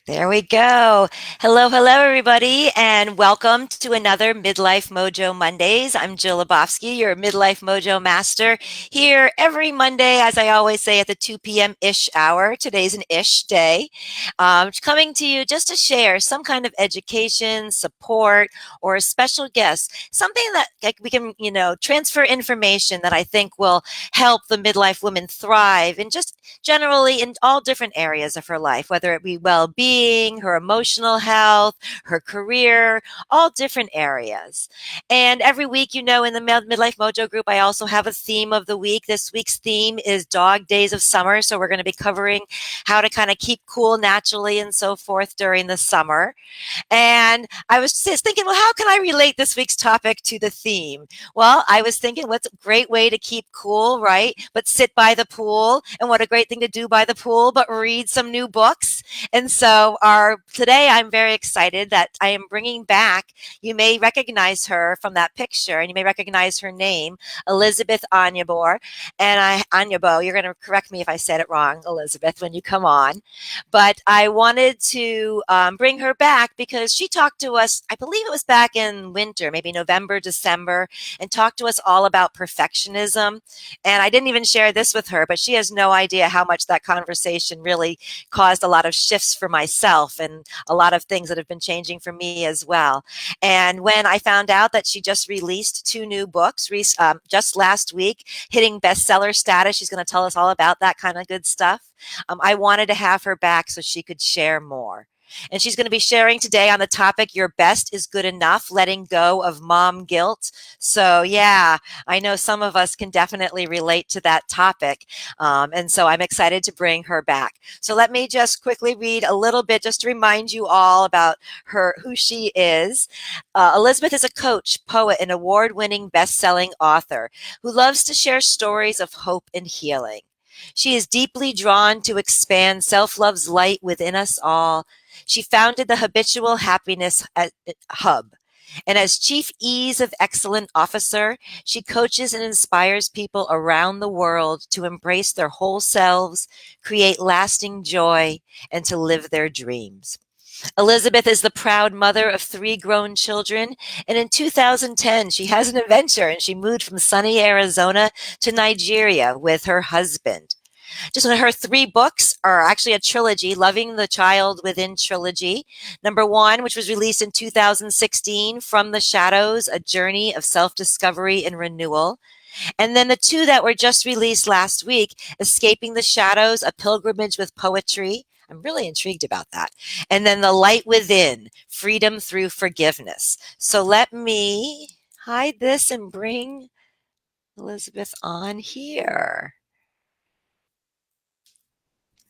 There we go. Hello, hello, everybody, and welcome to another Midlife Mojo Mondays. I'm Jill Lebofsky, your Midlife Mojo Master, here every Monday, as I always say, at the 2 p.m. ish hour. Today's an ish day. Coming to you just to share some kind of education, support, or a special guest, something that like, we can, transfer information that I think will help the midlife woman thrive and just generally in all different areas of her life, whether it be well being, her emotional health, her career, all different areas. And every week, in the Midlife Mojo group, I also have a theme of the week. This week's theme is Dog Days of Summer. So we're going to be covering how to kind of keep cool naturally and so forth during the summer. And I was just thinking, well, how can I relate this week's topic to the theme? Well, I was thinking, what's a great way to keep cool, right? But sit by the pool. And what a great thing to do by the pool, but read some new books. And so today I'm very excited that I am bringing back, you may recognize her from that picture and you may recognize her name, Elizabeth Onyeabor. Onyeabo, you're going to correct me if I said it wrong, Elizabeth, when you come on. But I wanted to bring her back because she talked to us, I believe it was back in winter, maybe November, December, and talked to us all about perfectionism. And I didn't even share this with her, but she has no idea how much that conversation really caused a lot of shifts for myself and a lot of things that have been changing for me as well. And when I found out that she just released two new books just last week, hitting bestseller status, she's going to tell us all about that kind of good stuff. I wanted to have her back so she could share more. And she's going to be sharing today on the topic, Your Best is Good Enough, letting go of mom guilt. So, yeah, I know some of us can definitely relate to that topic. And so I'm excited to bring her back. So let me just quickly read a little bit just to remind you all about her, who she is. Elizabeth is a coach, poet, and award-winning best-selling author who loves to share stories of hope and healing. She is deeply drawn to expand self love's light within us all. She founded the Habitual Happiness Hub. And as Chief Ease of Excellent Officer, she coaches and inspires people around the world to embrace their whole selves, create lasting joy, and to live their dreams. Elizabeth is the proud mother of three grown children, and in 2010, she has an adventure and she moved from sunny Arizona to Nigeria with her husband. Just her three books are actually a trilogy, Loving the Child Within trilogy. Number one, which was released in 2016, From the Shadows, A Journey of Self-Discovery and Renewal. And then the two that were just released last week, Escaping the Shadows, A Pilgrimage with Poetry. I'm really intrigued about that. And then The Light Within, Freedom Through Forgiveness. So let me hide this and bring Elizabeth on here.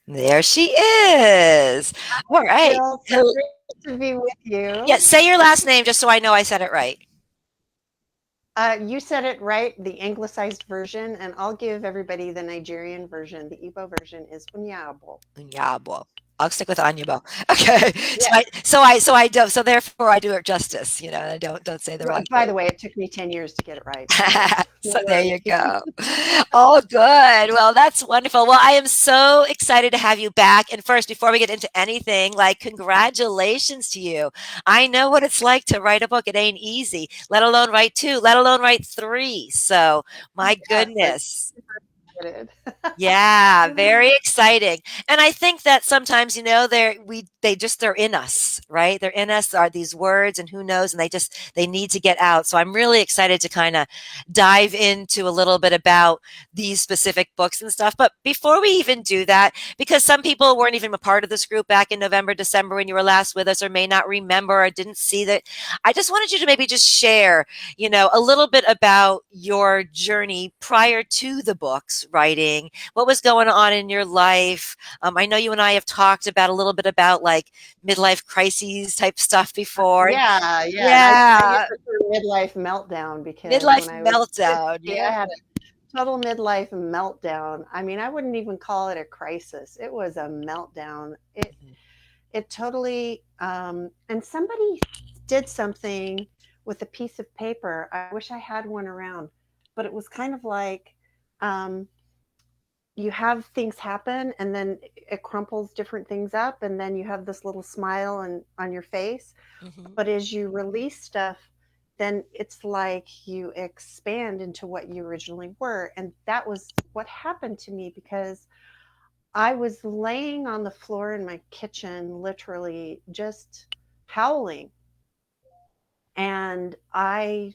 There she is. All right. Jill, so Hel- great to be with Yeah, you. say your last name just so I know I said it right. You said it right, the anglicized version, and I'll give everybody the Nigerian version. The Igbo version is Onyeabor. Onyeabor. I'll stick with Anyabo. Okay. So Yeah. I don't. So therefore, I do it justice. I don't say the wrong By thing. the way, it took me 10 years to get it right, so no So there worries. you go. Oh, good. Well, that's wonderful. Well, I am so excited to have you back. And first, before we get into anything, like, congratulations to you. I know what it's like to write a book. It ain't easy, let alone write two, let alone write three. So, my Yes, I'm goodness. super excited. Yeah, very exciting. And I think that sometimes, they're in us, right? They're in us are these words and who knows, and they need to get out. So I'm really excited to kind of dive into a little bit about these specific books and stuff. But before we even do that, because some people weren't even a part of this group back in November, December when you were last with us, or may not remember or didn't see that, I just wanted you to maybe just share a little bit about your journey prior to the books writing, what was going on in your life. I know you and I have talked about a little bit about like midlife crises type stuff before. Yeah, yeah, and I use Yeah, the term midlife meltdown because midlife when I was meltdown. 50, Yeah. I had a total midlife meltdown. I mean, I wouldn't even call it a crisis. It was a meltdown. Mhm. It totally and somebody did something with a piece of paper. I wish I had one around, but it was kind of like um you have things happen and then it crumples different things up and then you have this little smile on your face. Hmm. But as you release stuff, then it's like you expand into what you originally were. And that was what happened to me because I was laying on the floor in my kitchen, literally just howling. And I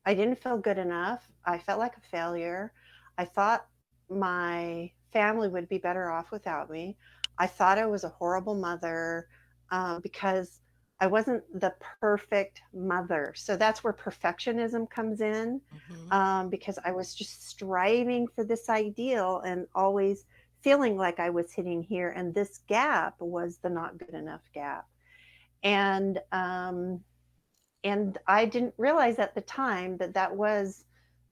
didn't feel good enough. I felt like a failure. I thought my family would be better off without me. I thought I was a horrible mother because I wasn't the perfect mother. So that's where perfectionism comes in, Hmm. because I was just striving for this ideal and always feeling like I was hitting here. And this gap was the not good enough gap. And and I didn't realize at the time that that was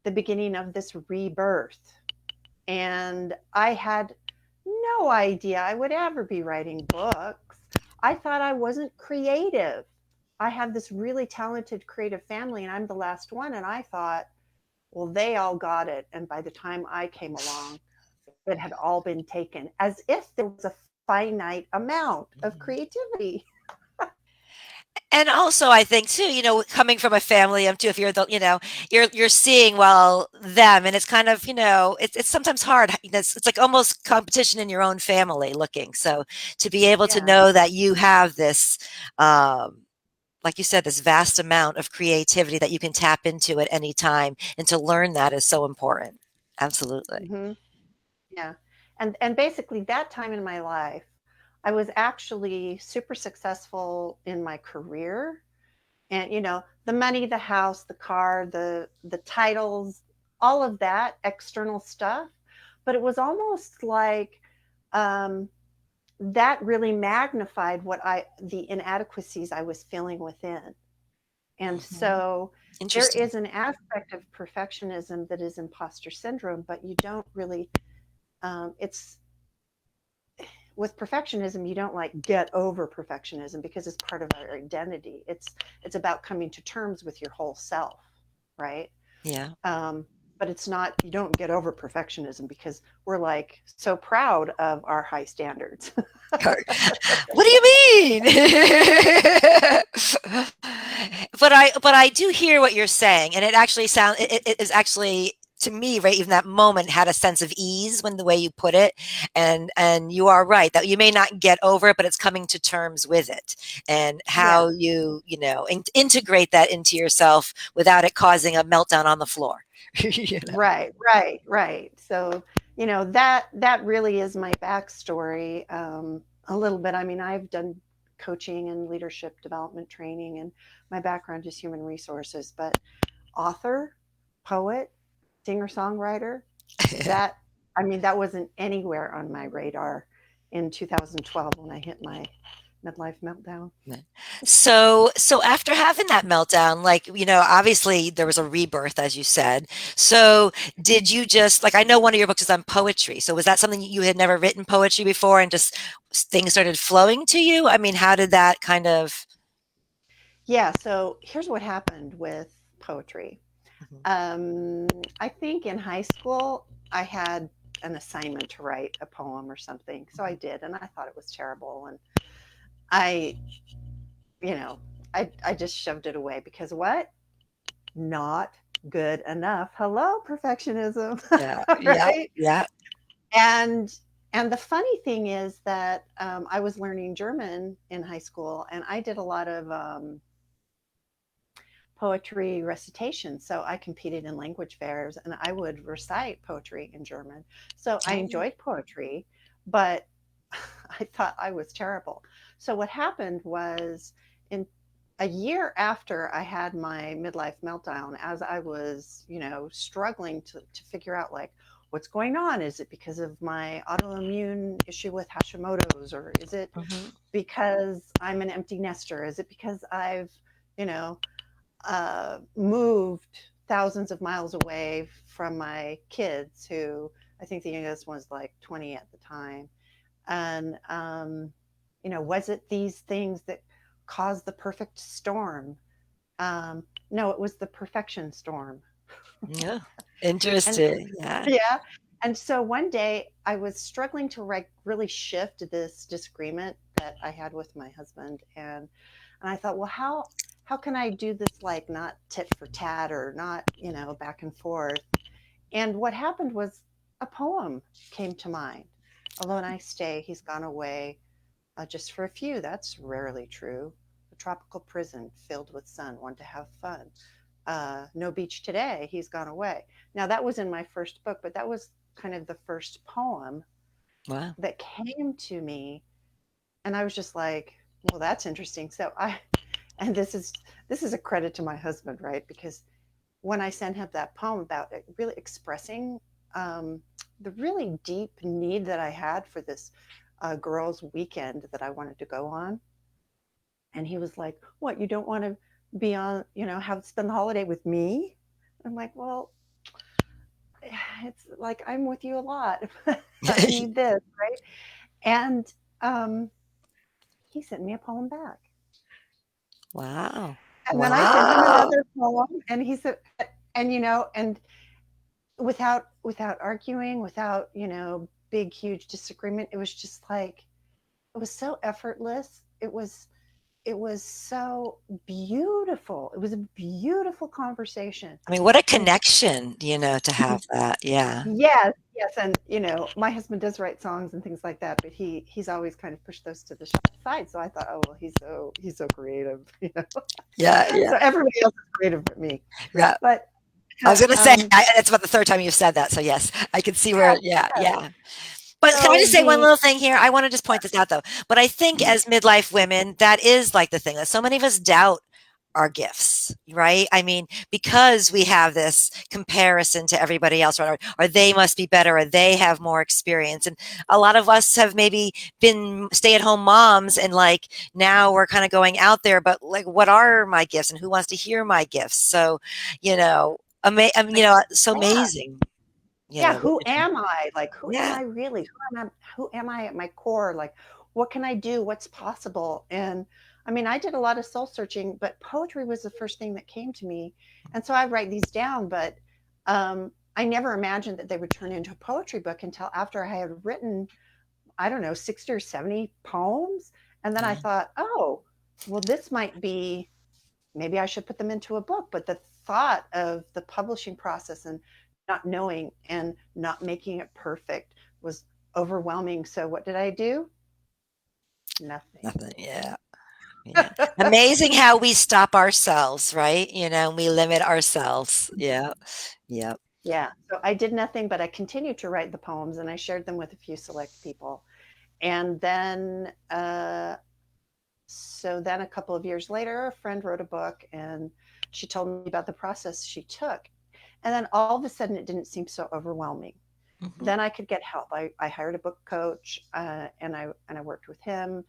the beginning of this rebirth. And I had no idea I would ever be writing books. I thought I wasn't creative. I have this really talented creative family, and I'm the last one. And I thought, well, they all got it. And by the time I came along, it had all been taken, as if there was a finite amount of Hmm. creativity. And also, I think too, coming from a family of two, if you're you're seeing well them, and it's kind of, it's sometimes hard. It's like almost competition in your own family looking. So to be able to Yeah. know that you have this, um, like you said, this vast amount of creativity that you can tap into at any time, and to learn that is so important. Absolutely. Hmm. Yeah. And basically that time in my life, I was actually super successful in my career. And the money, the house, the car, the titles, all of that external stuff. But it was almost like um, that really magnified the inadequacies I was feeling within. And Hmm. so there Interesting. is an aspect of perfectionism that is imposter syndrome, but you don't really, it's with perfectionism, you don't like get over perfectionism because it's part of our identity. It's about coming to terms with your whole self, right? Yeah. um, but it's not, you don't get over perfectionism because we're like so proud of our high standards. What do you mean? But I do hear what you're saying, and it actually it is actually, to me, right, even that moment had a sense of ease when the way you put it. And you are right that you may not get over it, but it's coming to terms with it, and Yeah. how integrate that into yourself without it causing a meltdown on the floor. Right, right, right. So, that really is my backstory, a little bit. I mean, I've done coaching and leadership development training, and my background is human resources, but author, poet, singer songwriter, Yeah. that, I mean, that wasn't anywhere on my radar in 2012 when I hit my midlife meltdown. Right. So after having that meltdown, like, obviously there was a rebirth, as you said. So did you just, like, I know one of your books is on poetry. So was that something you had never written poetry before, and just things started flowing to you? I mean, how did that kind of? Yeah, so here's what happened with poetry. Mhm. Um, I think in high school, I had an assignment to write a poem or something. So I Mhm. did, and I thought it was terrible. And I, you know, I just shoved it away because what? Not good enough. Hello, perfectionism, Yeah, yeah, right? yeah. And and the funny thing is that I was learning German in high school, and I did a lot of poetry recitation. So I competed in language fairs and I would recite poetry in German. So I Oh. enjoyed poetry, but I thought I was terrible. So what happened was in a year after I had my midlife meltdown, as I was, struggling to figure out like what's going on. Is it because of my autoimmune issue with Hashimoto's, or is it Mhm. because I'm an empty nester? Is it because I've, you know, moved thousands of miles away from my kids, who I think the youngest was like 20 at the time. And, was it these things that caused the perfect storm? No, it was the perfection storm. Yeah. And Interesting. Yeah. yeah. And so one day I was struggling to really shift this disagreement that I had with my husband, and I thought, well, how can I do this, like, not tit for tat or not, back and forth. And what happened was a poem came to mind. Alone I stay, he's gone away, just for a few. That's rarely true. A tropical prison filled with sun, one to have fun. No beach today, he's gone away. Now, that was in my first book, but that was kind of the first poem Wow. that came to me. And I was just like, well, that's interesting. And this is a credit to my husband, right? Because when I sent him that poem about it, really expressing the really deep need that I had for this girls' weekend that I wanted to go on, and he was like, "What? You don't want to be on? Have spend the holiday with me?" I'm like, "Well, it's like I'm with you a lot. I need this, right?" And he sent me a poem back, Wow. and then I sent him Wow. another poem, and he said, and without arguing, without big huge disagreement, it was just like it was so effortless. It was so beautiful. It was a beautiful conversation. I mean, what a And connection, to have that. Yeah. yes, yes, and my husband does write songs and things like that, but he's always kind of pushed those to the side. So I thought, oh well, he's so creative, Yeah. Yeah. So everybody else is creative but me. Yeah. But I was going to say, um, it's about the third time you've said that. So yes, I can see where, yes, yeah, yes. yeah. But can I So just say one the little thing here? I want to just point this out though. But I think as midlife women, that is like the thing that so many of us doubt our gifts, right? I mean, because we have this comparison to everybody else, right? Or they must be better, or they have more experience. And a lot of us have maybe been stay-at-home moms, and like now we're kind of going out there, but like, what are my gifts, and who wants to hear my gifts? So, like, so yeah. amazing, Yeah, what who you're doing. am I? Like, who am Yeah. I really? Who am I at my core? Like, what can I do? What's possible? And I mean, I did a lot of soul searching, but poetry was the first thing that came to me. And so I write these down, but I never imagined that they would turn into a poetry book until after I had written, I don't know, 60 or 70 poems. And then I Yeah. thought, oh, well, this might be, maybe I should put them into a book. But the thought of the publishing process and not knowing and not making it perfect was overwhelming. So what did I do? Nothing. Nothing. Yeah. Yeah. Amazing how we stop ourselves, right? We limit ourselves. Yeah. Yeah. Yeah. So I did nothing, but I continued to write the poems and I shared them with a few select people. And then, so then a couple of years later, a friend wrote a book and she told me about the process she took. And then all of a sudden, it didn't seem so overwhelming. Mhm. Then I could get help. I hired a book coach, and I worked with him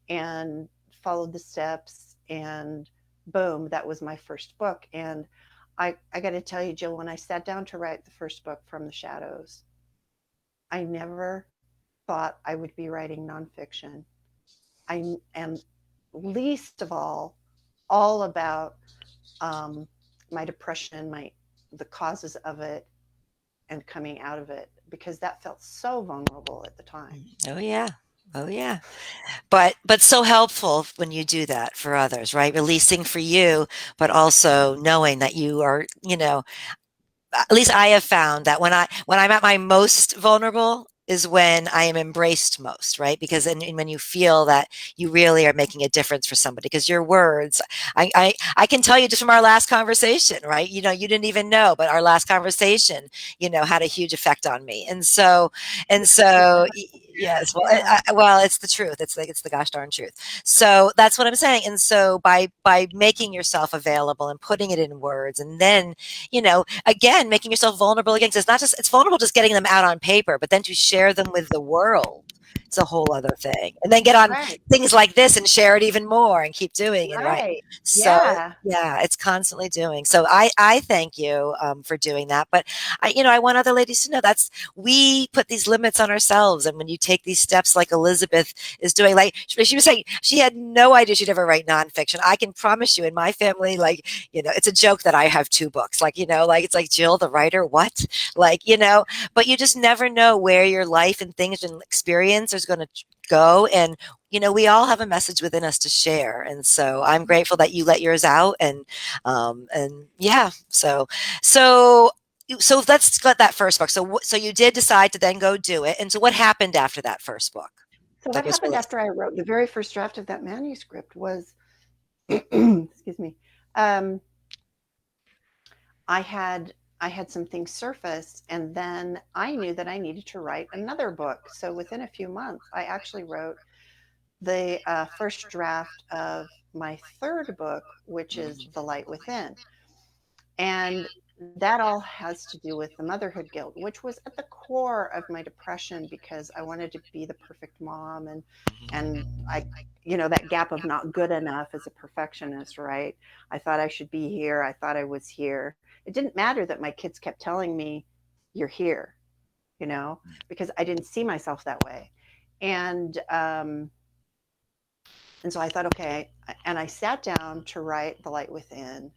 and followed the steps, and boom, that was my first book. And I got to tell you, Jill, when I sat down to write the first book, From the Shadows, I never thought I would be writing nonfiction. I am least of all about um, my depression, my the causes of it, and coming out of it because that felt so vulnerable at the time. Oh yeah. Oh yeah. But so helpful when you do that for others, right? Releasing for you, but also knowing that you are, at least I have found that when I'm at my most vulnerable is when I am embraced most, right? Because and when you feel that you really are making a difference for somebody, because your words, I can tell you just from our last conversation, right? You didn't even know, but our last conversation, had a huge effect on me, yes, well, Yeah. well, it's the truth. It's like it's the gosh darn truth. So that's what I'm saying. And so by making yourself available and putting it in words, and then again, making yourself vulnerable again. 'Cause it's not just, it's vulnerable just getting them out on paper, but then to share them with the world. it's a whole other thing. And then get on Right. things like this and share it even more and keep doing it, right? Right. So Yeah. yeah, it's constantly doing. So I thank you for doing that. But I want other ladies to know that's we put these limits on ourselves. And when you take these steps, like Elizabeth is doing, like she was saying, she had no idea she'd ever write nonfiction. I can promise you, in my family, like it's a joke that I have two books. Like like it's like Jill, the writer. What? Like but you just never know where your life and things and experience is going to go. And we all have a message within us to share. And so I'm grateful that you let yours out. And yeah, so let's get that first book. So you did decide to then go do it. And so what happened after that first book So that what was happened released? after I wrote the very first draft of that manuscript was, excuse me, um, I had I had some things surface, and then I knew that I needed to write another book. So within a few months, I actually wrote the first draft of my third book, which is The Light Within. And that all has to do with the motherhood guilt, which was at the core of my depression because I wanted to be the perfect mom, and I that gap of not good enough as a perfectionist, right? I thought I should be here. I thought I was here. It didn't matter that my kids kept telling me you're here, you know, because I didn't see myself that way. And and so I thought, okay, and I sat down to write The Light Within,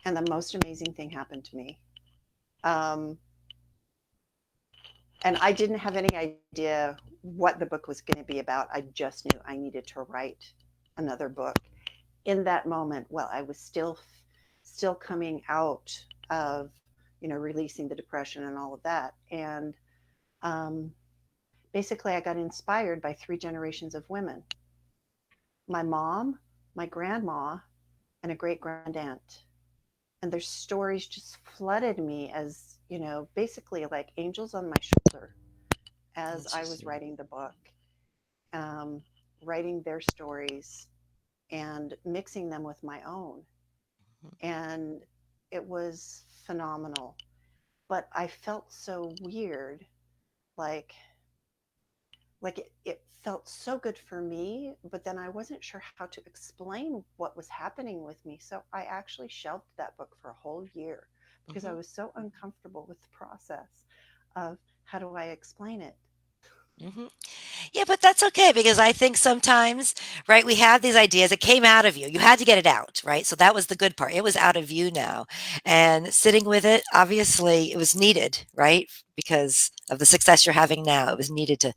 and the most amazing thing happened to me. Um, and I didn't have any idea what the book was going to be about. I just knew I needed to write another book. In that moment, well, I was still coming out of releasing the depression and all of that, and um, basically, I got inspired by three generations of women: my mom, my grandma, and a great grandaunt. And their stories just flooded me as basically like angels on my shoulder as I was Interesting. writing the book, um, writing their stories and mixing them with my own. And it was phenomenal. But I felt so weird, like it felt so good for me, but then I wasn't sure how to explain what was happening with me. So I actually shelved that book for a whole year because I Hmm. was so uncomfortable with the process of how do I explain it. Hmm. Yeah, but that's okay because I think sometimes, right, we have these ideas. It came out of you. You had to get it out, right? So that was the good part. It was out of you now. And sitting with it, obviously, it was needed, right? Because of the success you're having now. It was needed to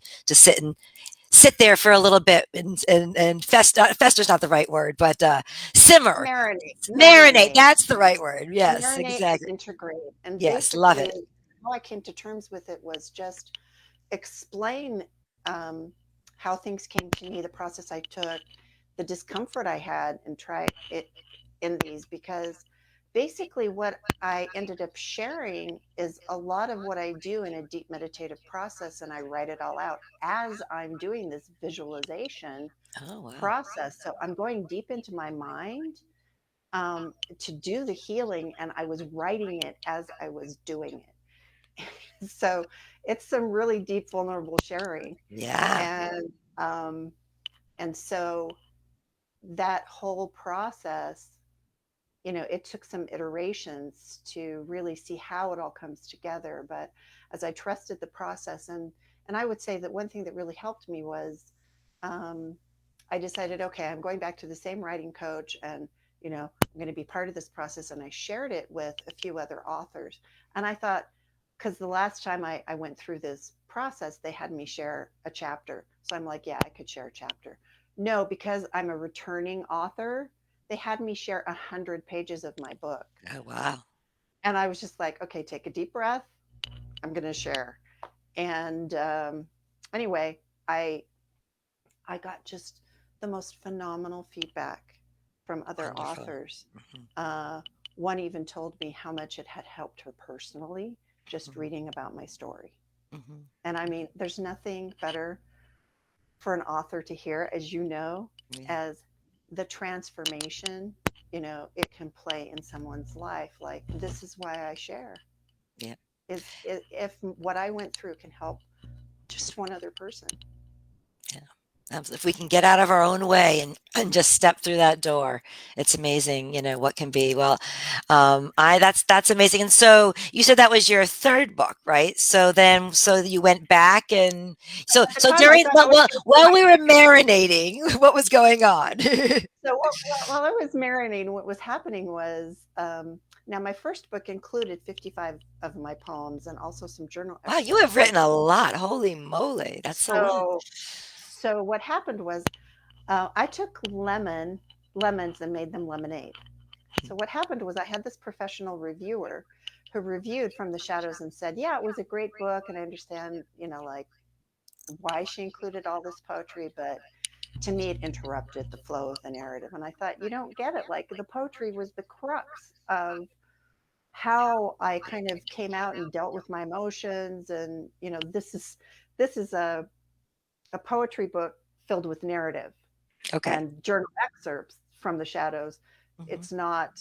sit there for a little bit and fester's not the right word, but simmer, Marinate, marinate. marinate, That's the right word. Yes, marinate, and exactly. integrate. And Yes, love basically, it. how I came to terms with it was just explain how things came to me, the process I took, the discomfort I had, and try it in these because basically what I ended up sharing is a lot of what I do in a deep meditative process, and I write it all out as I'm doing this visualization Oh wow. process. So I'm going deep into my mind to do the healing, and I was writing it as I was doing it. So it's some really deep, vulnerable sharing, Yeah. and um, and so that whole process, it took some iterations to really see how it all comes together. But as I trusted the process, and I would say that one thing that really helped me was um, I decided, okay, I'm going back to the same writing coach, and I'm going to be part of this process. And I shared it with a few other authors, and I thought, because the last time I went through this process, they had me share a chapter, so I'm like, yeah, I could share a chapter. No, because I'm a returning author, they had me share 100 pages of my book. Oh wow. And I was just like, okay, take a deep breath. I'm going to share. And anyway, I I got just the most phenomenal feedback from other Wonderful. authors. Hmm. Uh, One even told me how much it had helped her personally just Hmm. reading about my story. Hmm. And I mean, there's nothing better for an author to hear, as you know, Yeah. as the transformation, it can play in someone's life. Like, this is why I share. Yeah. Is if what I went through can help just one other person. If we can get out of our own way and just step through that door, it's amazing, what can be. Well, I that's amazing. And so you said that was your third book, right? So you went back and At the so time, I during thought that well, was well going to be while my we were second book. marinating, what was going on? So while I was marinating, what was happening was now my first book included 55 of my poems and also some journal Wow, you have excerpts. written a lot. Holy moly, that's a lot. So so what happened was I took lemons and made them lemonade. So what happened was I had this professional reviewer who reviewed From the Shadows and said, "Yeah, it was a great book, and I understand, like why she included all this poetry, but to me it interrupted the flow of the narrative." And I thought, you don't get it. Like the poetry was the crux of how I kind of came out and dealt with my emotions, and this is a poetry book filled with narrative Okay. and journal excerpts from the shadows. Hmm. It's not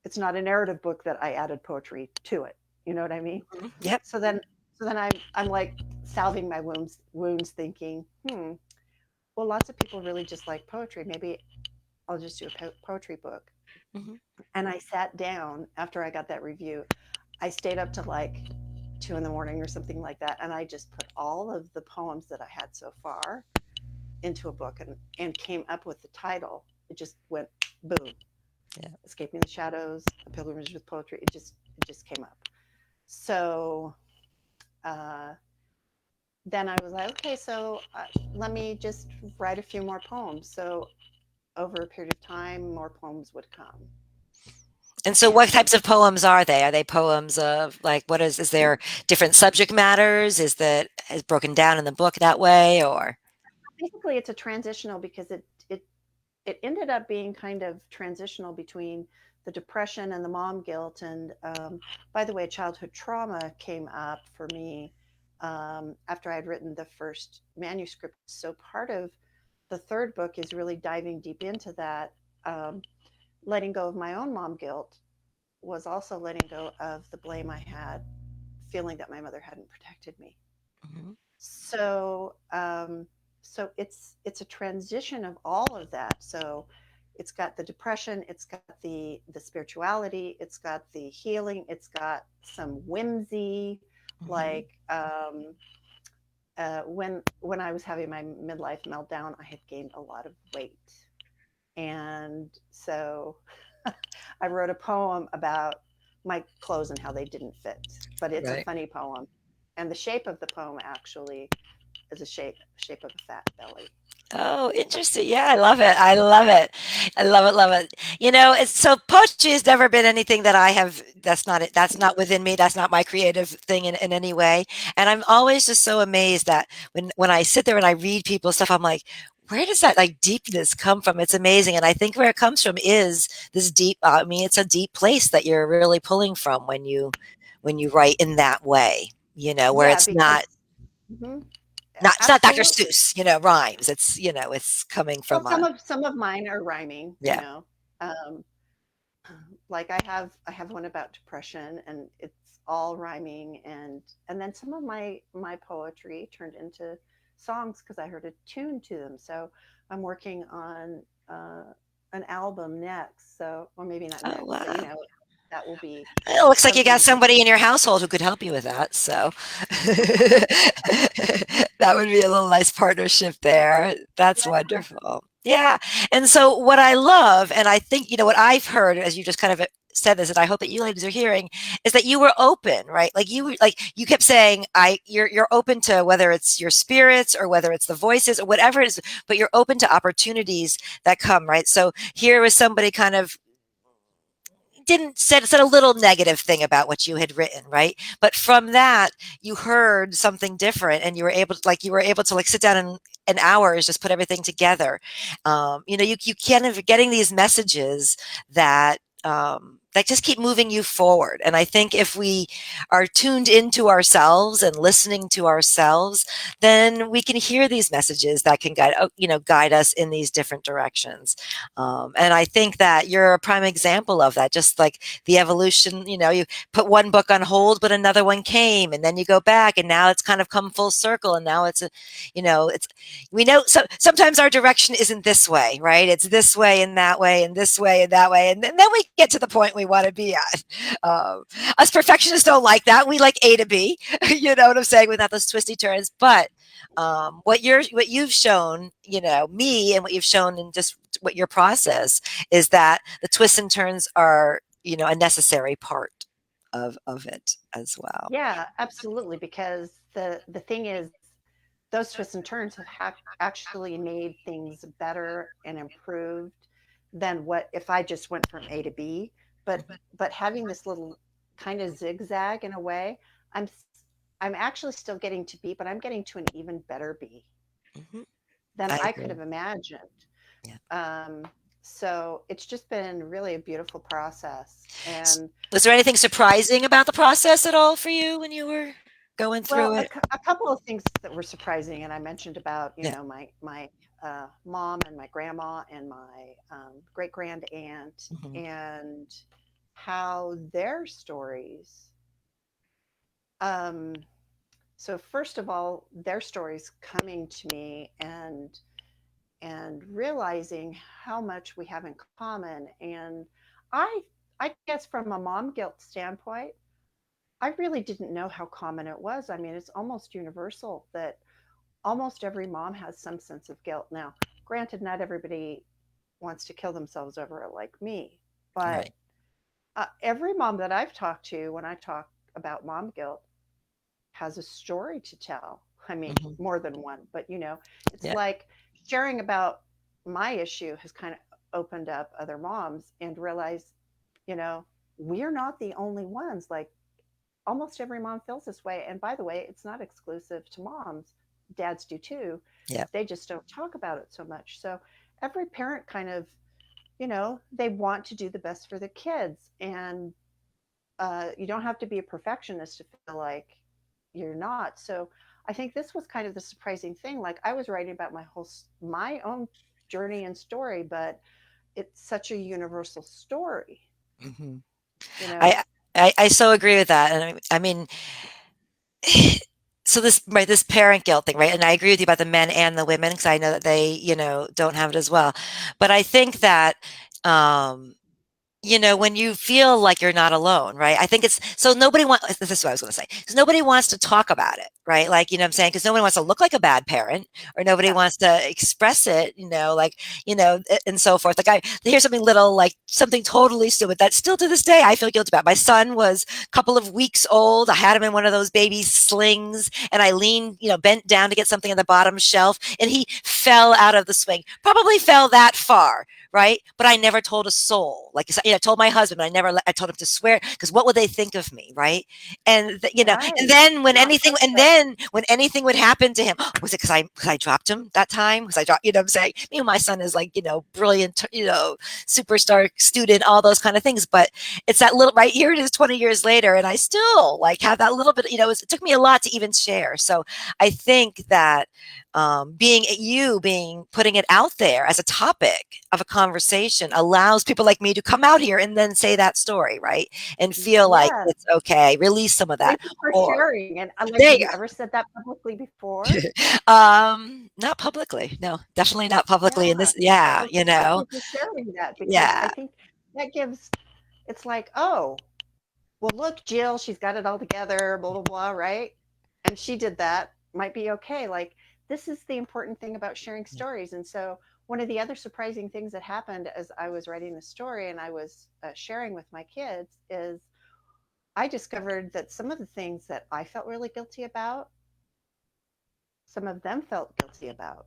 it's not a narrative book that I added poetry to it. You know what I mean? Hmm. Yep. So then I'm like salving my wounds, thinking, well, lots of people really just like poetry. Maybe I'll just do a poetry book. Hmm. And I sat down after I got that review. I stayed up to like 2 in the morning or something like that, and I just put all of the poems that I had so far into a book, and came up with the title. It just went boom. Yeah. Escaping the Shadows, A Pilgrimage with Poetry. It just came up. So uh, then I was like, okay, so let me just write a few more poems. So over a period of time, more poems would come. And so what And types of poems are they? Are they poems of like what is there different subject matters? Is broken down in the book that way or basically, it's a transitional because it ended up being kind of transitional between the depression and the mom guilt. And by the way, childhood trauma came up for me after I'd written the first manuscript. So part of the third book is really diving deep into that. Letting go of my own mom guilt was also letting go of the blame I had, feeling that my mother hadn't protected me. Mhm, So it's a transition of all of that. So it's got the depression, it's got the spirituality, it's got the healing, it's got some whimsy. mhm. Like when I was having my midlife meltdown, I had gained a lot of weight, and so I wrote a poem about my clothes and how they didn't fit, but it's a Right. funny poem, and the shape of the poem actually is a shape of a fat belly. Oh, interesting. Yeah, I love it. I love it. I love it, love it. It's so poetry has never been anything that I have that's not it. That's not within me. That's not my creative thing in any way. And I'm always just so amazed that when I sit there and I read people's stuff, I'm like, where does that like deepness come from? It's amazing. And I think where it comes from is this deep, I mean, it's a deep place that you're really pulling from when you write in that way, where Yeah, it's because not mhm, it's not Dr. absolutely. Seuss, rhymes. It's coming Well, from some of mine are rhyming. yeah. Um, like I have one about depression, and it's all rhyming, and then some of my poetry turned into songs because I heard a tune to them. So I'm working on an album next. So, or maybe not Oh, next, but wow. that will be It looks like you got something. somebody in your household who could help you with that, so that would be a little nice partnership there. That's wonderful. Yeah, and so what I love, and I think, what I've heard as you just kind of said this, and I hope that you ladies are hearing, is that you were open, right? Like you kept saying, you're open to whether it's your spirits or whether it's the voices or whatever it is, but you're open to opportunities that come, right? So here was somebody kind of didn't said a little negative thing about what you had written, right? But from that, you heard something different, and you were able to like sit down in hours, just put everything together. You kind of getting these messages that that just keep moving you forward. And I think if we are tuned into ourselves and listening to ourselves, then we can hear these messages that can guide, guide us in these different directions. And I think that you're a prime example of that. Just like the evolution, you put one book on hold, but another one came, and then you go back, and now it's kind of come full circle, and now it's we know, so sometimes our direction isn't this way, right? It's this way and that way and this way and that way, and then we get to the point we want to be at. Us perfectionists don't like that. We like A to B. You know what I'm saying, without those twisty turns. But what you've shown, me, and what you've shown in just what your process is, that the twists and turns are, a necessary part of it as well. Yeah, absolutely. Because the thing is, those twists and turns have actually made things better and improved than what if I just went from A to B. But Mhm, having this little kind of zigzag in a way, I'm I'm actually still getting to B, but I'm getting to an even better B mhm. than I I could agree. have imagined. Yeah. Um, so it's just been really a beautiful process. S- And Was there anything surprising about the process at all for you when you were going well, through it? a couple of things that were surprising, and I mentioned about Yeah. my mom and my grandma and my great grand aunt, Hmm. and how their stories. Um, so first of all, their stories coming to me and realizing how much we have in common, and I I guess from a mom guilt standpoint, I really didn't know how common it was. I mean, it's almost universal that almost every mom has some sense of guilt. Now, granted, not everybody wants to kill themselves over it like me, but Right. every mom that I've talked to, when I talk about mom guilt, has a story to tell. I mean, Hmm. more than one, but it's Yeah. like sharing about my issue has kind of opened up other moms and realized, you know, we're not the only ones. Like almost every mom feels this way. And by the way, it's not exclusive to moms. Dads do too. Yeah. They just don't talk about it so much. So every parent kind of, they want to do the best for the kids. And you don't have to be a perfectionist to feel like you're not. So I think this was kind of the surprising thing. Like I was writing about my own journey and story, but it's such a universal story, Hmm. you know? I, I so agree with that. And I mean, so this, right, this parent guilt thing, right? And I agree with you about the men and the women, because I know that they, don't have it as well. But I think that, um, when you feel like you're not alone, right? I think it's so nobody wants, this is what I was going to say, because nobody wants to talk about it, right? Like, what I'm saying? Because nobody wants to look like a bad parent, or nobody Yeah. wants to express it, like, and so forth. Like, here's something little, like something totally stupid that still to this day I feel guilty about. My son was a couple of weeks old. I had him in one of those baby slings, and I leaned, bent down to get something on the bottom shelf, and he fell out of the swing, probably fell that far, right? But I never told a soul. Like, I told my husband, but I told him to swear, because what would they think of me, right? And Right. then Not perfect. when anything would happen to him, was it because I dropped him that time? Because I dropped, what I'm saying? Me and my son is like, brilliant, superstar student, all those kind of things. But it's that little, right here it is 20 years later, and I still like have that little bit, it took me a lot to even share. So I think that being putting it out there as a topic of a conversation allows people like me to come out here and then say that story, right? And feel like Yes. it's okay, release some of that. Thank you for Or sharing. And like, there have you you ever said that publicly go. before? Not publicly. No, definitely not Yeah. publicly in this. Yeah, So thank you for sharing that because I yeah, think that gives, it's like, oh, well, look, Jill, she's got it all together, blah, blah, blah, right? And she did that, might be okay. Like, this is the important thing about sharing stories. And so, one of the other surprising things that happened as I was writing the story and I was sharing with my kids is I discovered that some of the things that I felt really guilty about, some of them felt guilty about.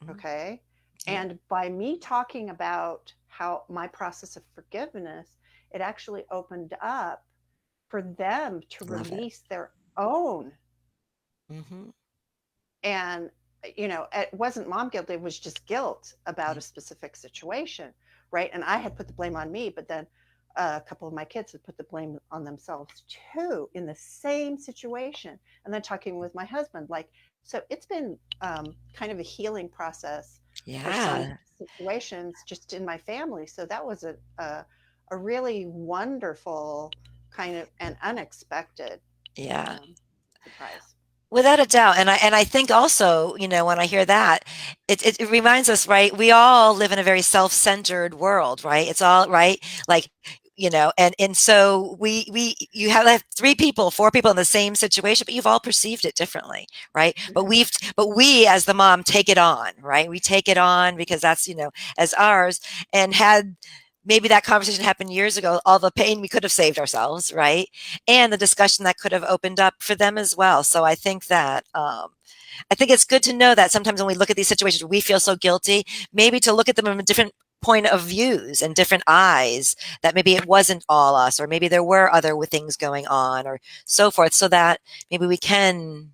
mhm, Okay. yeah, And by me talking about how my process of forgiveness, it actually opened up for them to love it. release their own. Hmm. And, it wasn't mom guilt, it was just guilt about Yeah, a specific situation. Right. And I had put the blame on me, but then a couple of my kids had put the blame on themselves too in the same situation. And then talking with my husband, like, so it's been kind of a healing process for some Yeah. situations just in my family. So that was a really wonderful kind of and unexpected Yeah. um, surprise. Without a doubt, and I think also, when I hear that, it reminds us, right? We all live in a very self-centered world, right? It's all right, like, and so we you have like 3 people, 4 people in the same situation, but you've all perceived it differently, right? But Mhm. we as the mom take it on, right? We take it on because that's as ours, and had maybe that conversation happened years ago, all the pain we could have saved ourselves, right? And the discussion that could have opened up for them as well. So I think it's good to know that sometimes when we look at these situations, we feel so guilty, maybe to look at them from a different point of views and different eyes, that maybe it wasn't all us, or maybe there were other things going on, or so forth, so that maybe we can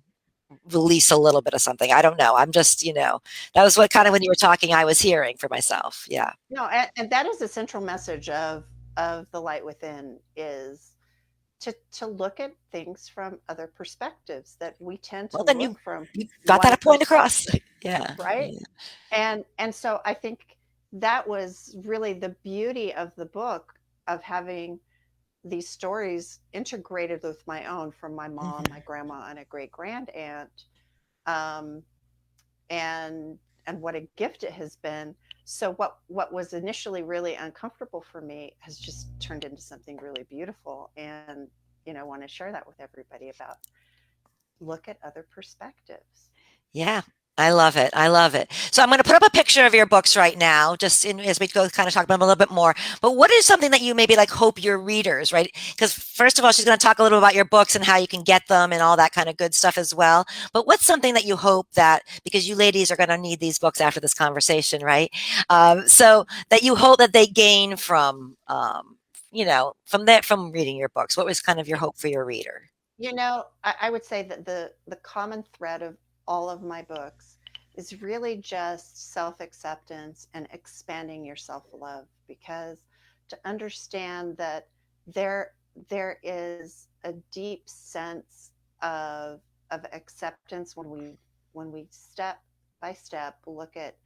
release a little bit of something. I don't know. I'm just, that was what kind of Yeah. when you were talking, I was hearing for myself. Yeah. No, and that is the central message of the light within is to look at things from other perspectives that we tend Well, to then look you from you got one that point across. perspective, Yeah. right? Yeah. And so I think that was really the beauty of the book, of having these stories integrated with my own, from my mom, my Mhm. grandma, and a great grand aunt. Um, and what a gift it has been. So what was initially really uncomfortable for me has just turned into something really beautiful, and want to share that with everybody about look at other perspectives. Yeah, I love it. I love it. So I'm going to put up a picture of your books right now, just as we go kind of talk about them a little bit more. But what is something that you maybe like hope your readers, right? Because first of all, she's going to talk a little about your books and how you can get them and all that kind of good stuff as well. But what's something that you hope that, because you ladies are going to need these books after this conversation, right? So that you hope that they gain from reading your books. What was kind of your hope for your reader? I would say that the common thread of all of my books is really just self-acceptance and expanding your self-love, because to understand that there there is a deep sense of acceptance when we step by step look at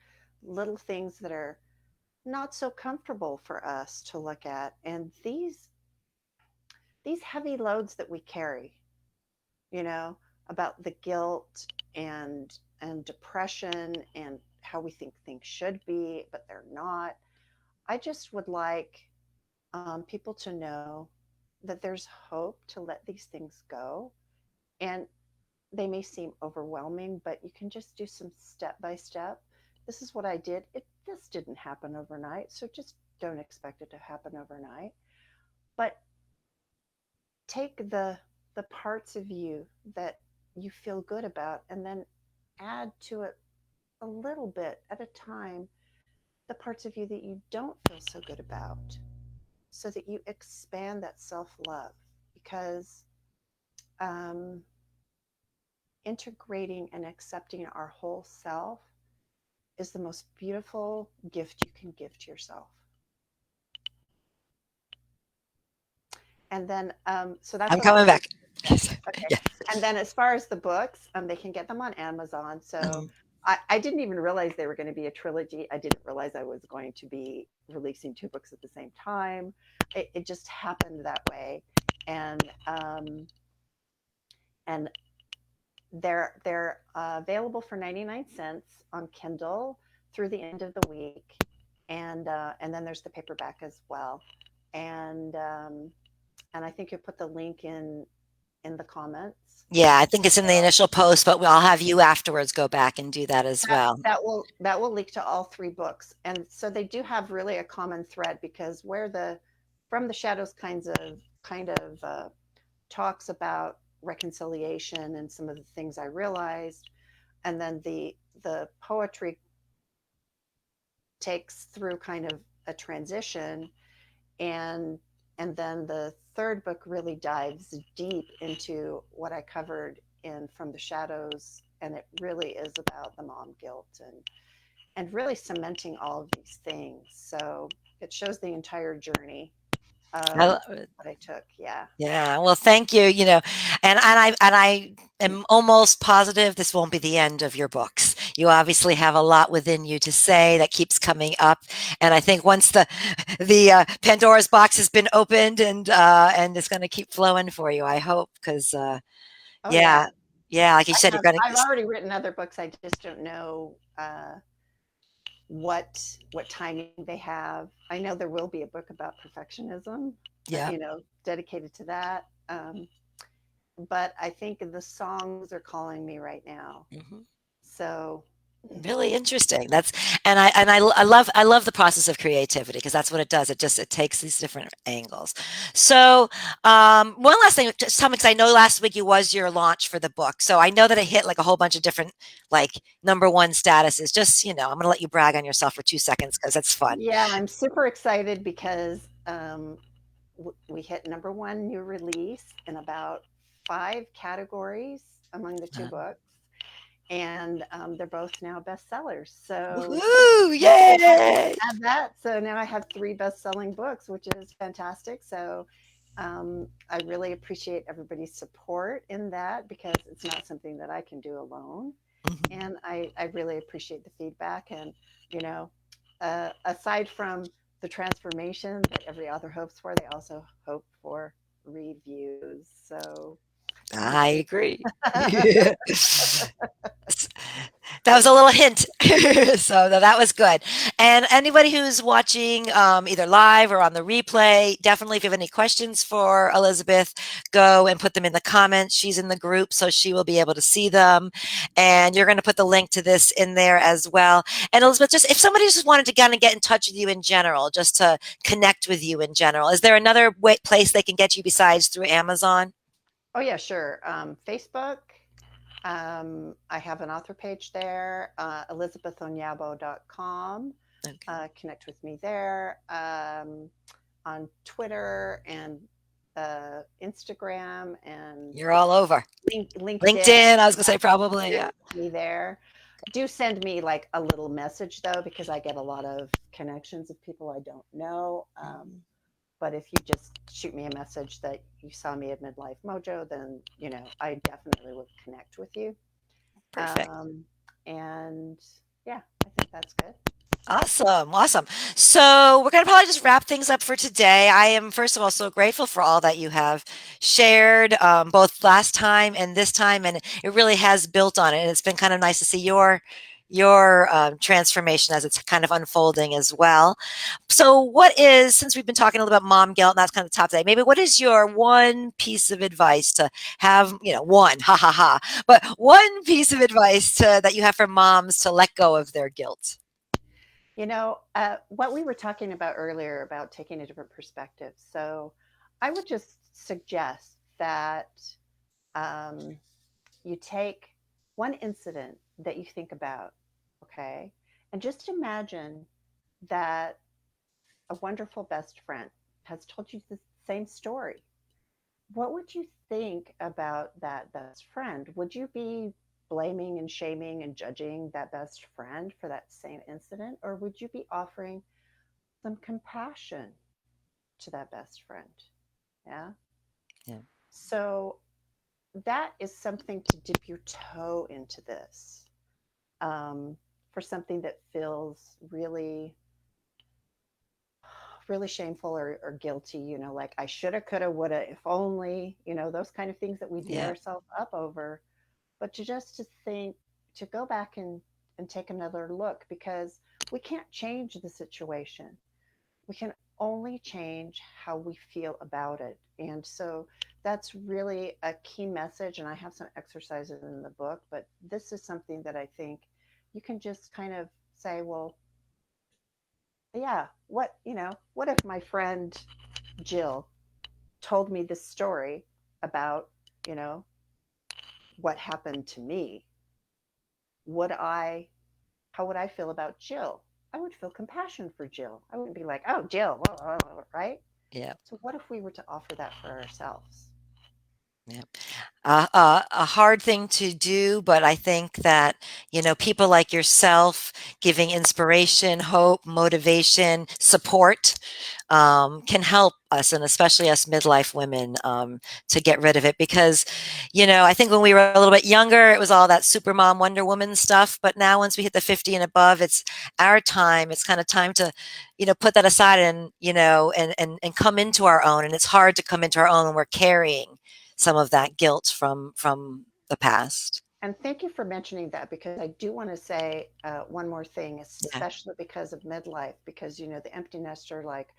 little things that are not so comfortable for us to look at, and these heavy loads that we carry, you know, about the guilt and depression and how we think things should be, but they're not. I just would like people to know that there's hope to let these things go. And they may seem overwhelming, but you can just do some step by step. This is what I did. This didn't happen overnight, so just don't expect it to happen overnight. But take the parts of you that you feel good about, and then add to it a little bit at a time the parts of you that you don't feel so good about, so that you expand that self-love. Because um, integrating and accepting our whole self is the most beautiful gift you can give to yourself. And then so that's I'm what coming the back. yeah, okay. Yeah. And then as far as the books, they can get them on Amazon. So Mhm. I didn't even realize they were going to be a trilogy. I didn't realize I was going to be releasing 2 books at the same time. It just happened that way. And um, and they're available for 99 cents on Kindle through the end of the week, and then there's the paperback as well. And um, and I think you put the link in the comments. Yeah, I think it's in the So initial post, but I'll have you afterwards go back and do that as that well. that will link to all 3 books, and so they do have really a common thread, because where the from the shadows kind of talks about reconciliation and some of the things I realized, and then the poetry takes through kind of a transition, and then the third book really dives deep into what I covered in From the Shadows, and it really is about the mom guilt and really cementing all of these things. So it shows the entire journey. I of lo what I took. Yeah. Yeah, well, thank you, and I am almost positive this won't be the end of your books. You obviously have a lot within you to say that keeps coming up, and I think once the Pandora's box has been opened and it's gonna keep flowing for you, I hope, 'cause, Oh yeah. yeah, yeah, like you said, you're gonna I've already written other books. I just don't know what timing they have. I know there will be a book about perfectionism, yeah, dedicated to that. But I think the songs are calling me right now. mhm. So Really interesting. I love the process of creativity because that's what it does. It takes these different angles. So, one last thing, just tell me, because I know last week you was your launch for the book. So I know that it hit like a whole bunch of different like number one statuses. Just, I'm gonna let you brag on yourself for 2 seconds because it's fun. yeah, I'm super excited because we hit number one new release in about five categories among the two Uh, books, and they're both now bestsellers. So Woohoo! yeah, Yay! have that. So now I have three best-selling books, which is fantastic. So I really appreciate everybody's support in that because it's not something that I can do alone. Mhm. And I really appreciate the feedback. And, you know, aside from the transformation that every author hopes for, they also hope for reviews. So, you I agree. know. That was a little hint. So that was good. And anybody who's watching either live or on the replay, definitely if you have any questions for Elizabeth, go and put them in the comments. She's in the group, so she will be able to see them. And you're going to put the link to this in there as well. And Elizabeth, just if somebody just wanted to kind of get in touch with you in general, just to connect with you in general, is there another place they can get you besides through Amazon? Oh, yeah, sure. Facebook. I have an author page there, elizabethonyabo.com. Okay. Connect with me there. On Twitter and Instagram and You're all over. LinkedIn. LinkedIn, I was going to say probably, Connect yeah. with me there. Do send me like a little message though, because I get a lot of connections of people I don't know. But if you just shoot me a message that you saw me at Midlife Mojo, then I definitely would connect with you. Perfect. Um, and yeah, I think that's good. Awesome. Awesome. So we're going to probably just wrap things up for today. I am, first of all, so grateful for all that you have shared, both last time and this time, and it really has built on it. And it's been kind of nice to see your transformation as it's kind of unfolding as well. So, since we've been talking a little about mom guilt, and that's kind of the top today, maybe what is your one piece of advice to have, one, ha ha ha, but one piece of advice that you have for moms to let go of their guilt? What we were talking about earlier about taking a different perspective. So I would just suggest that um, you take one incident that you think about, okay, and just imagine that a wonderful best friend has told you the same story. What would you think about that best friend? Would you be blaming and shaming and judging that best friend for that same incident? Or would you be offering some compassion to that best friend? Yeah. Yeah. So that is something to dip your toe into this for something that feels really really shameful or guilty, like I shoulda, coulda, woulda, if only, those kind of things that we beat Yeah. ourselves up over. But to think, to go back and take another look because we can't change the situation. We can only change how we feel about it. And so that's really a key message. And I have some exercises in the book, but this is something that I think you can just kind of say, well, yeah, what if my friend Jill told me this story about, you know, what happened to me? Would I, how would I feel about Jill? I would feel compassion for Jill. I wouldn't be like, oh, Jill, right? Yeah. So what if we were to offer that for ourselves? Yeah. a hard thing to do, but I think that, people like yourself giving inspiration, hope, motivation, support can help us, and especially us midlife women, to get rid of it. Because, I think when we were a little bit younger, it was all that Supermom, Wonder Woman stuff. But now, once we hit the 50 and above, it's our time. It's kind of time to, put that aside and, and come into our own. And it's hard to come into our own when we're carrying some of that guilt from the past. And thank you for mentioning that, because I do want to say one more thing, Yeah. especially because of midlife, because, the empty nester, like,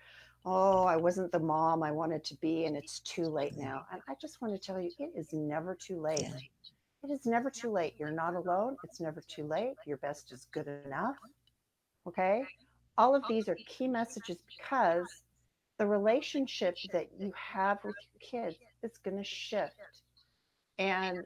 oh, I wasn't the mom I wanted to be, and it's too late now. And I just want to tell you, it is never too Yeah. late. It is never too late. You're not alone. It's never too late. Your best is good enough. Okay. All of these are key messages, because the relationship that you have with your kids is going to shift. And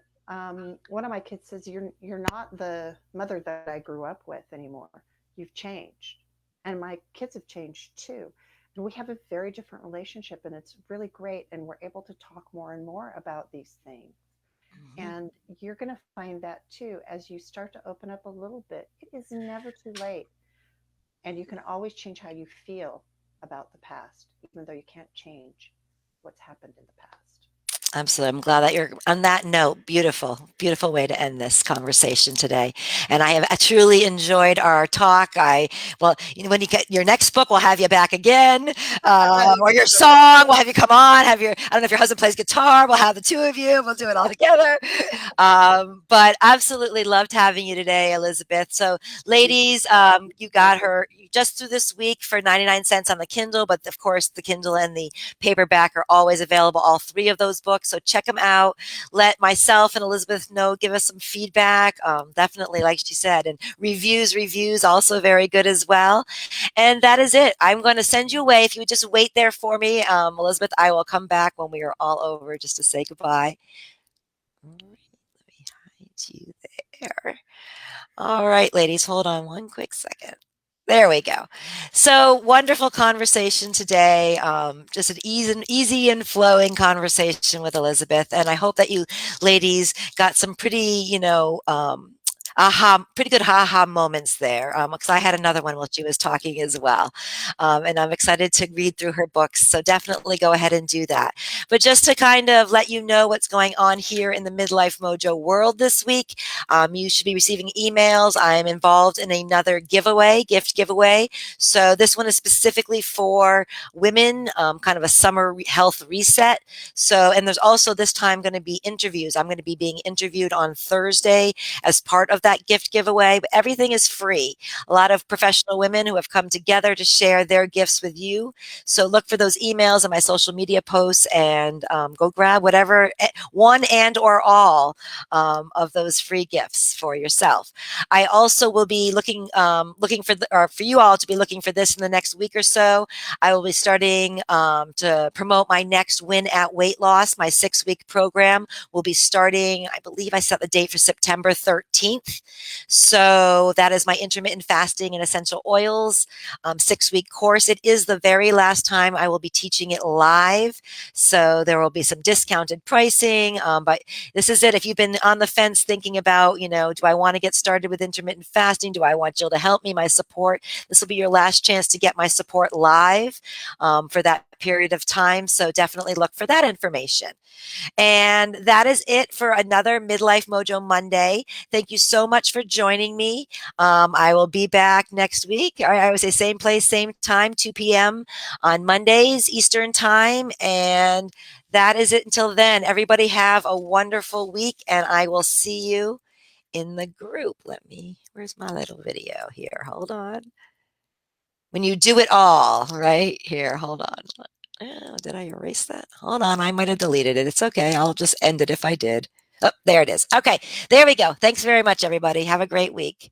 one of my kids says, "You're not the mother that I grew up with anymore. You've changed." And my kids have changed too. And we have a very different relationship, and it's really great. And we're able to talk more and more about these things. Mhm. And you're going to find that too as you start to open up a little bit. It is never too late. And you can always change how you feel about the past, even though you can't change what's happened in the past. Absolutely. I'm glad that you're on that note. Beautiful, beautiful way to end this conversation today. And I truly enjoyed our talk. Well, when you get your next book, we'll have you back again, or your song, we'll have you come on. I don't know if your husband plays guitar. We'll have the two of you. We'll do it all together. But absolutely loved having you today, Elizabeth. So, Thank you ladies, so much. you got her just through this week for 99 cents on the Kindle. But of course, the Kindle and the paperback are always available, all three of those books. So check them out. Let myself and Elizabeth know, give us some feedback. Definitely, like she said, and reviews also very good as well. And that is it. I'm going to send you away. If you would just wait there for me, Elizabeth, I will come back when we are all over just to say goodbye. All right, let me hide you there. All right, ladies, hold on one quick second. There we go. So wonderful conversation today. Just an easy and flowing conversation with Elizabeth, and I hope that you ladies got some pretty, pretty good aha moments there. Because I had another one while she was talking as well, and I'm excited to read through her books. So definitely go ahead and do that. But just to kind of let you know what's going on here in the Midlife Mojo world this week, you should be receiving emails. I'm involved in another gift giveaway. So this one is specifically for women, kind of a summer health reset. So, and there's also this time going to be interviews. I'm going to be being interviewed on Thursday as part of that gift giveaway, but everything is free. A lot of professional women who have come together to share their gifts with you. So look for those emails and my social media posts, and go grab whatever, one and or all of those free gifts for yourself. I also will be looking for or for you all to be looking for this in the next week or so. I will be starting to promote my next Win at Weight Loss. My 6-week program will be starting. I believe I set the date for September 13th. So that is my intermittent fasting and essential oils 6-week course. It is the very last time I will be teaching it live. So there will be some discounted pricing, but this is it. If you've been on the fence thinking about, do I want to get started with intermittent fasting? Do I want Jill to help me, my support? This will be your last chance to get my support live for that period of time. So definitely look for that information. And that is it for another Midlife Mojo Monday. Thank you so much for joining me. I will be back next week. I would say same place, same time, 2 p.m. on Mondays, Eastern Time. And that is it until then. Everybody have a wonderful week, and I will see you in the group. Where's my little video here? Hold on. When you do it all, right here, hold on. Oh, did I erase that? Hold on, I might have deleted it. It's okay. I'll just end it if I did. Oh, there it is. Okay, there we go. Thanks very much, everybody. Have a great week.